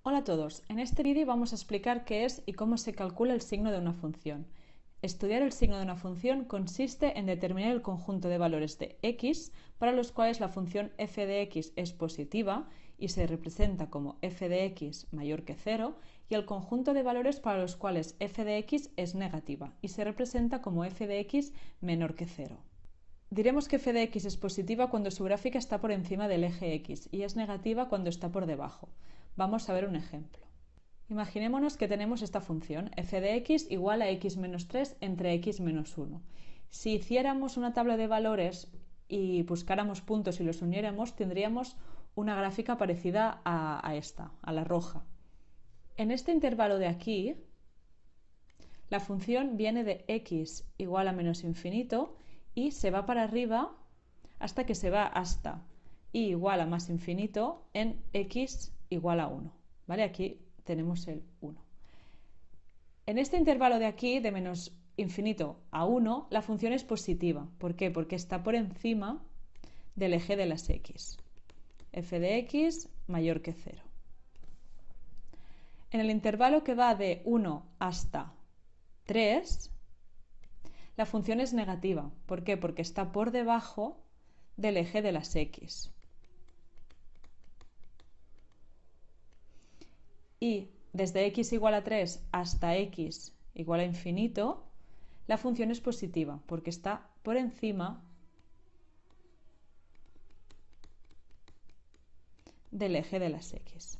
Hola a todos, en este vídeo vamos a explicar qué es y cómo se calcula el signo de una función. Estudiar el signo de una función consiste en determinar el conjunto de valores de x para los cuales la función f de x es positiva y se representa como f de x mayor que 0 y el conjunto de valores para los cuales f de x es negativa y se representa como f de x menor que 0. Diremos que f de x es positiva cuando su gráfica está por encima del eje x y es negativa cuando está por debajo. Vamos a ver un ejemplo. Imaginémonos que tenemos esta función f de x igual a x menos 3 entre x menos 1. Si hiciéramos una tabla de valores y buscáramos puntos y los uniéramos, tendríamos una gráfica parecida a esta, a la roja. En este intervalo de aquí, la función viene de x igual a menos infinito y se va para arriba hasta que se va hasta y igual a más infinito en x igual a 1. ¿Vale? Aquí tenemos el 1. En este intervalo de aquí, de menos infinito a 1, la función es positiva. ¿Por qué? Porque está por encima del eje de las x. F de x mayor que 0. En el intervalo que va de 1 hasta 3, la función es negativa. ¿Por qué? Porque está por debajo del eje de las x. Y desde x igual a 3 hasta x igual a infinito, la función es positiva porque está por encima del eje de las x.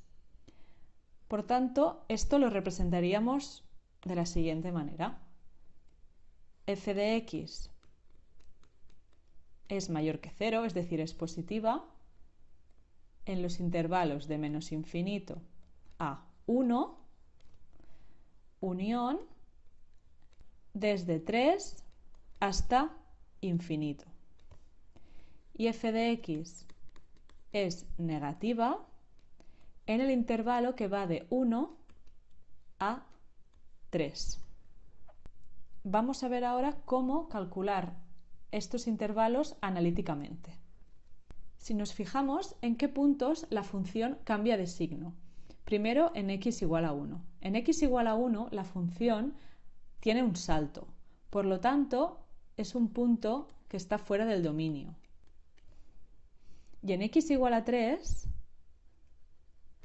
Por tanto, esto lo representaríamos de la siguiente manera. F de x es mayor que 0, es decir, es positiva, en los intervalos de menos infinito a 1, unión desde 3 hasta infinito. Y f de x es negativa en el intervalo que va de 1 a 3. Vamos a ver ahora cómo calcular estos intervalos analíticamente. Si nos fijamos en qué puntos la función cambia de signo. Primero en x igual a 1. En x igual a 1 la función tiene un salto. Por lo tanto, es un punto que está fuera del dominio. Y en x igual a 3,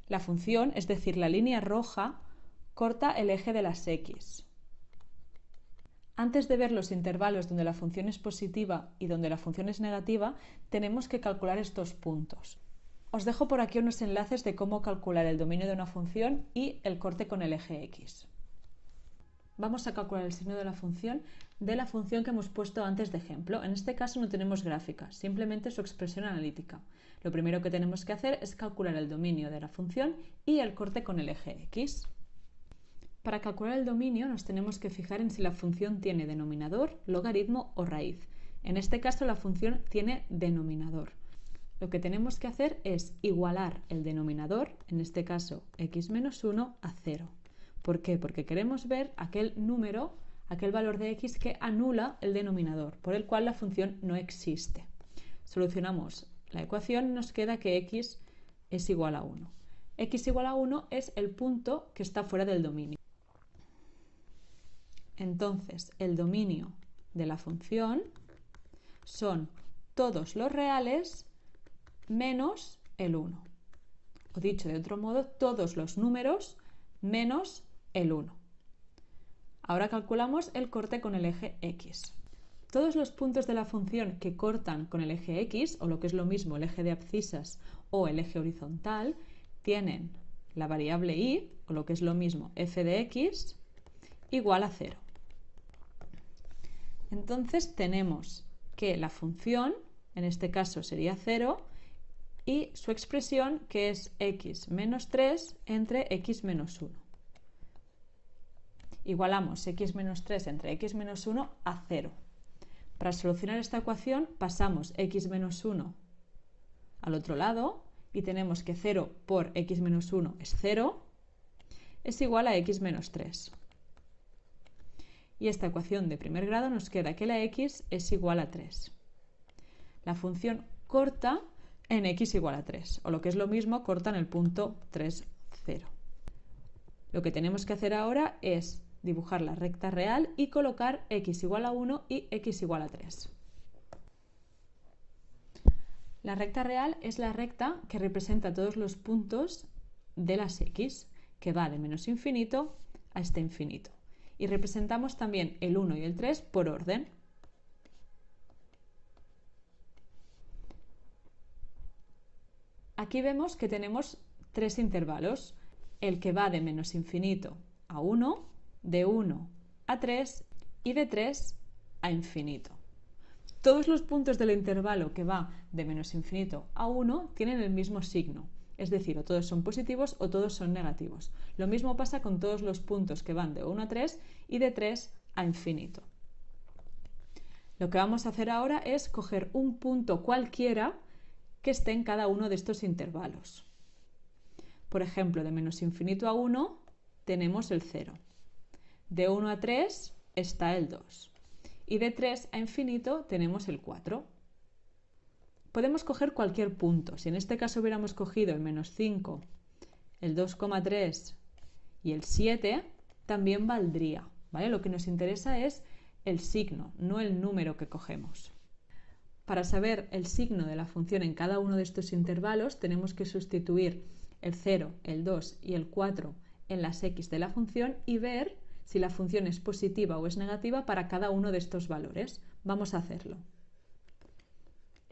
la función, es decir, la línea roja, corta el eje de las x. Antes de ver los intervalos donde la función es positiva y donde la función es negativa, tenemos que calcular estos puntos. Os dejo por aquí unos enlaces de cómo calcular el dominio de una función y el corte con el eje x. Vamos a calcular el signo de la función que hemos puesto antes de ejemplo. En este caso no tenemos gráfica, simplemente su expresión analítica. Lo primero que tenemos que hacer es calcular el dominio de la función y el corte con el eje x. Para calcular el dominio nos tenemos que fijar en si la función tiene denominador, logaritmo o raíz. En este caso la función tiene denominador. Lo que tenemos que hacer es igualar el denominador, en este caso x menos 1, a 0. ¿Por qué? Porque queremos ver aquel número, aquel valor de x que anula el denominador, por el cual la función no existe. Solucionamos la ecuación y nos queda que x es igual a 1. X igual a 1 es el punto que está fuera del dominio. Entonces, el dominio de la función son todos los reales menos el 1. O dicho de otro modo, todos los números menos el 1. Ahora calculamos el corte con el eje x. Todos los puntos de la función que cortan con el eje x, o lo que es lo mismo el eje de abscisas o el eje horizontal, tienen la variable y, o lo que es lo mismo f de x, igual a 0. Entonces tenemos que la función, en este caso sería 0, y su expresión que es x menos 3 entre x menos 1. Igualamos x menos 3 entre x menos 1 a 0. Para solucionar esta ecuación pasamos x menos 1 al otro lado y tenemos que 0 por x menos 1 es 0, es igual a x menos 3. Y esta ecuación de primer grado nos queda que la x es igual a 3. La función corta en x igual a 3, o lo que es lo mismo, corta en el punto 3, 0. Lo que tenemos que hacer ahora es dibujar la recta real y colocar x igual a 1 y x igual a 3. La recta real es la recta que representa todos los puntos de las x, que va de menos infinito a este infinito. Y representamos también el 1 y el 3 por orden. Aquí vemos que tenemos tres intervalos, el que va de menos infinito a 1, de 1 a 3 y de 3 a infinito. Todos los puntos del intervalo que va de menos infinito a 1 tienen el mismo signo, es decir, o todos son positivos o todos son negativos. Lo mismo pasa con todos los puntos que van de 1 a 3 y de 3 a infinito. Lo que vamos a hacer ahora es coger un punto cualquiera que esté en cada uno de estos intervalos. Por ejemplo, de menos infinito a 1 tenemos el 0. De 1 a 3 está el 2. Y de 3 a infinito tenemos el 4. Podemos coger cualquier punto. Si en este caso hubiéramos cogido el menos 5, el 2,3 y el 7, también valdría, ¿vale? Lo que nos interesa es el signo, no el número que cogemos. Para saber el signo de la función en cada uno de estos intervalos, tenemos que sustituir el 0, el 2 y el 4 en las x de la función y ver si la función es positiva o es negativa para cada uno de estos valores. Vamos a hacerlo.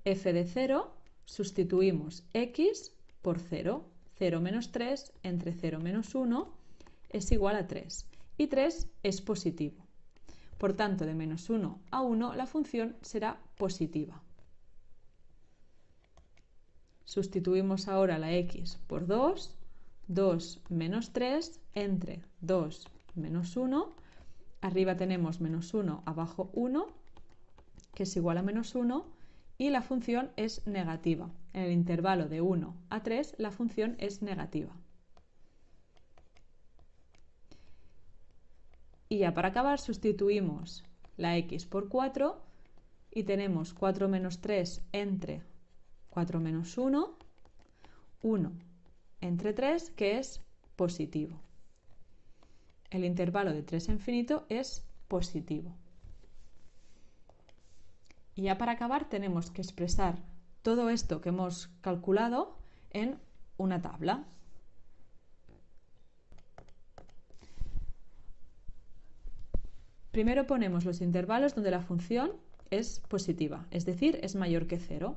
F de 0, sustituimos x por 0. 0 menos 3 entre 0 menos 1 es igual a 3. Y 3 es positivo. Por tanto, de menos 1 a 1 la función será positiva. Sustituimos ahora la x por 2. 2 menos 3 entre 2 menos 1. Arriba tenemos menos 1, abajo 1, que es igual a menos 1. Y la función es negativa. En el intervalo de 1 a 3 la función es negativa. Y ya para acabar sustituimos la x por 4 y tenemos 4 menos 3 entre 4 menos 1, 1 entre 3, que es positivo. El intervalo de 3 a infinito es positivo. Y ya para acabar tenemos que expresar todo esto que hemos calculado en una tabla. Primero ponemos los intervalos donde la función es positiva, es decir, es mayor que 0.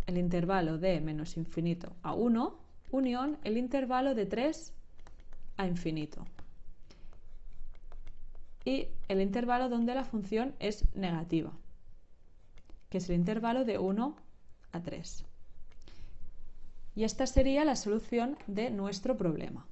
El intervalo de menos infinito a 1, unión el intervalo de 3 a infinito. Y el intervalo donde la función es negativa, que es el intervalo de 1 a 3. Y esta sería la solución de nuestro problema.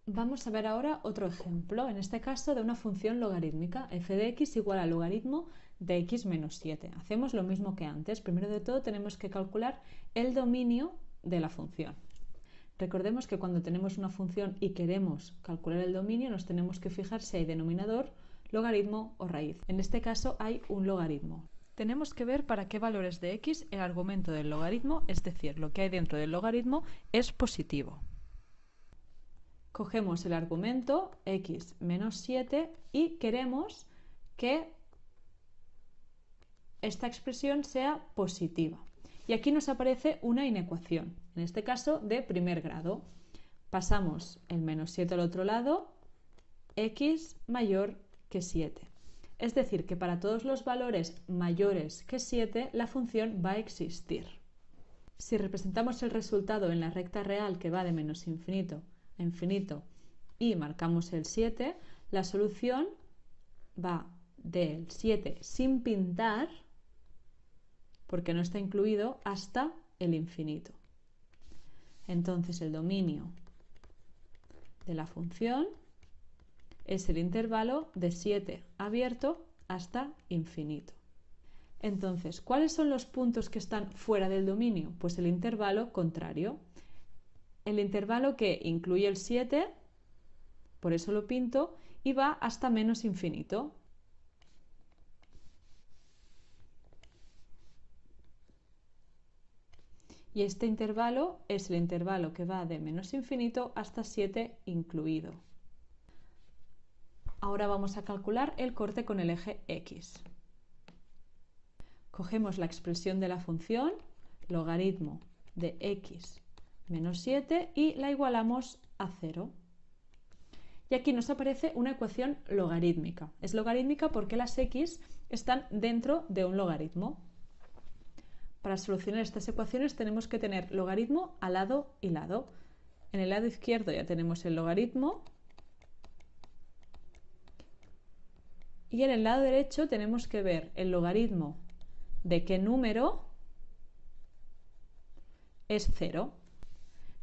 Vamos a ver ahora otro ejemplo, en este caso de una función logarítmica, f de x igual al logaritmo de x menos 7. Hacemos lo mismo que antes. Primero de todo tenemos que calcular el dominio de la función. Recordemos que cuando tenemos una función y queremos calcular el dominio, nos tenemos que fijar si hay denominador, logaritmo o raíz. En este caso hay un logaritmo. Tenemos que ver para qué valores de x el argumento del logaritmo, es decir, lo que hay dentro del logaritmo, es positivo. Cogemos el argumento x menos 7 y queremos que esta expresión sea positiva. Y aquí nos aparece una inecuación, en este caso de primer grado. Pasamos el menos 7 al otro lado, x mayor que 7. Es decir, que para todos los valores mayores que 7, la función va a existir. Si representamos el resultado en la recta real que va de menos infinito a infinito y marcamos el 7, la solución va del 7 sin pintar, porque no está incluido, hasta el infinito. Entonces el dominio de la función es el intervalo de 7 abierto hasta infinito. Entonces, ¿cuáles son los puntos que están fuera del dominio? Pues el intervalo contrario. El intervalo que incluye el 7, por eso lo pinto, y va hasta menos infinito. Y este intervalo es el intervalo que va de menos infinito hasta 7 incluido. Ahora vamos a calcular el corte con el eje X. Cogemos la expresión de la función, logaritmo de x menos 7, y la igualamos a 0. Y aquí nos aparece una ecuación logarítmica. Es logarítmica porque las x están dentro de un logaritmo. Para solucionar estas ecuaciones tenemos que tener logaritmo a lado y lado. En el lado izquierdo ya tenemos el logaritmo y en el lado derecho tenemos que ver el logaritmo de qué número es 0.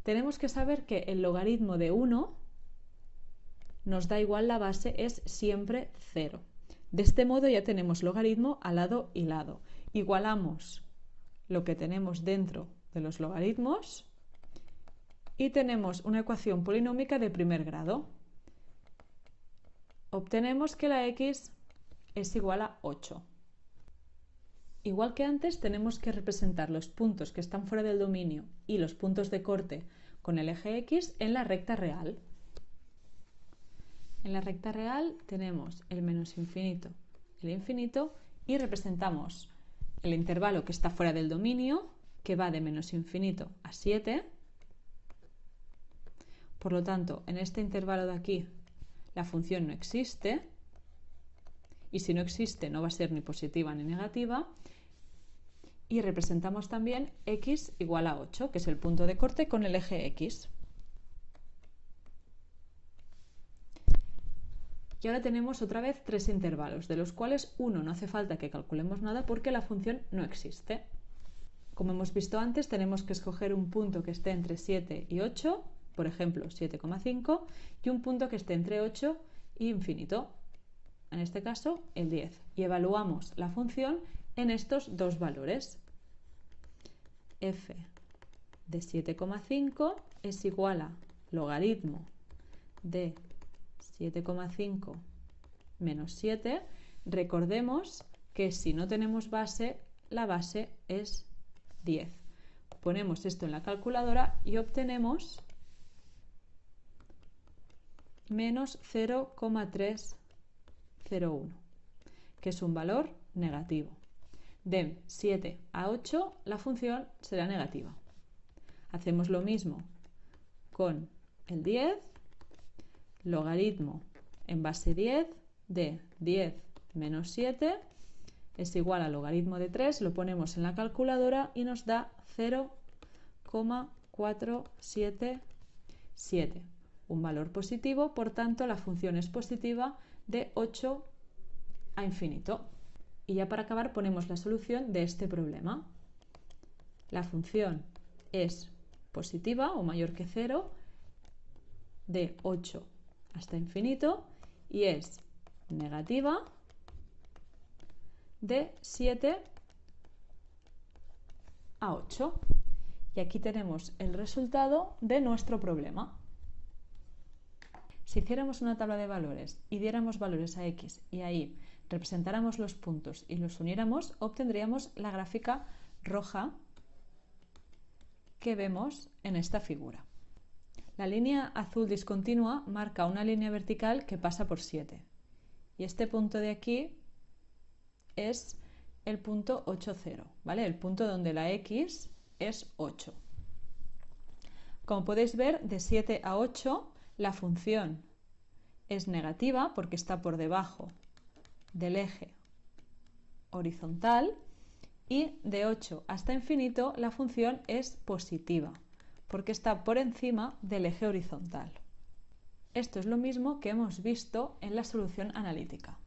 Tenemos que saber que el logaritmo de 1 nos da igual la base, es siempre 0. De este modo ya tenemos logaritmo a lado y lado. Igualamos lo que tenemos dentro de los logaritmos y tenemos una ecuación polinómica de primer grado. Obtenemos que la x es igual a 8. Igual que antes, tenemos que representar los puntos que están fuera del dominio y los puntos de corte con el eje X en la recta real. En la recta real tenemos el menos infinito, el infinito, y representamos el intervalo que está fuera del dominio, que va de menos infinito a 7. Por lo tanto, en este intervalo de aquí, la función no existe, y si no existe no va a ser ni positiva ni negativa. Y representamos también x igual a 8, que es el punto de corte con el eje X. Y ahora tenemos otra vez tres intervalos, de los cuales uno no hace falta que calculemos nada porque la función no existe. Como hemos visto antes, tenemos que escoger un punto que esté entre 7 y 8, por ejemplo 7,5, y un punto que esté entre 8 y infinito, en este caso el 10. Y evaluamos la función en estos dos valores. F de 7,5 es igual a logaritmo de 7,5 menos 7. Recordemos que si no tenemos base, la base es 10. Ponemos esto en la calculadora y obtenemos menos 0,301, que es un valor negativo. De 7 a 8 la función será negativa. Hacemos lo mismo con el 10, logaritmo en base 10 de 10 menos 7 es igual a logaritmo de 3, lo ponemos en la calculadora y nos da 0,477, un valor positivo, por tanto la función es positiva de 8 a infinito. Y ya para acabar ponemos la solución de este problema. La función es positiva o mayor que 0 de 8 hasta infinito y es negativa de 7 a 8. Y aquí tenemos el resultado de nuestro problema. Si hiciéramos una tabla de valores y diéramos valores a x y a y representáramos los puntos y los uniéramos, obtendríamos la gráfica roja que vemos en esta figura. La línea azul discontinua marca una línea vertical que pasa por 7. Y este punto de aquí es el punto 8, 0, ¿vale? El punto donde la x es 8. Como podéis ver, de 7 a 8 la función es negativa porque está por debajo del eje horizontal, y de 8 hasta infinito la función es positiva porque está por encima del eje horizontal. Esto es lo mismo que hemos visto en la solución analítica.